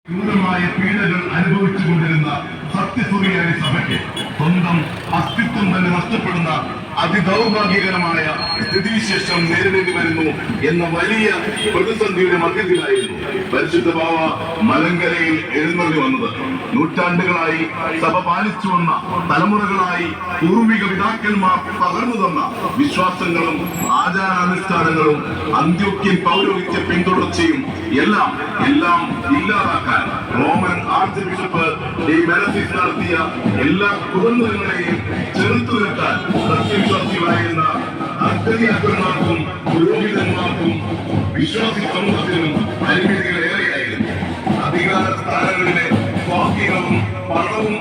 ക്രൂരമായ പീഡകൾ അനുഭവിച്ചുകൊണ്ടിരുന്ന സത്യസുറിയാനി സഭയ്ക്ക് സ്വന്തം അസ്തിത്വം തന്നെ നഷ്ടപ്പെടുന്ന അതിദൗർഭാഗ്യകരമായ സ്ഥിതിവിശേഷം നേരിടേണ്ടി വരുന്നു എന്ന വലിയ പ്രതിസന്ധിയുടെ മധ്യത്തിലായിരുന്നു പരിശുദ്ധ ബാവ മലങ്കരയിൽ എഴുന്നള്ളി വന്നത്. നൂറ്റാണ്ടുകളായി സഭ പാലിച്ചു വന്ന, തലമുറകളായി പൂർവിക പിതാക്കന്മാർ പകർന്നു തന്ന വിശ്വാസങ്ങളും ആചാരാനുഷ്ഠാനങ്ങളും അന്ത്യോക്യൻ പൗരോഹിത്യ പിന്തുടർച്ചയും എല്ലാം ഇല്ലാതാക്കാൻ റോമൻ ആർച്ച് ബിഷപ്പ് മെലസിസ് നടത്തിയ എല്ലാ കുതന്ത്രങ്ങളെയും ചെറുത്തു നിൽക്കാൻ സത്യവിശ്വാസികളായിരുന്ന അർദ്ധനാഥന്മാർക്കും പുരോഹിതന്മാർക്കും വിശ്വാസി സമൂഹത്തിനും പരിമിതികൾ ഏറെയായിരുന്നു. അധികാര സ്ഥാനങ്ങളിലെ സ്വാധീനവും പണവും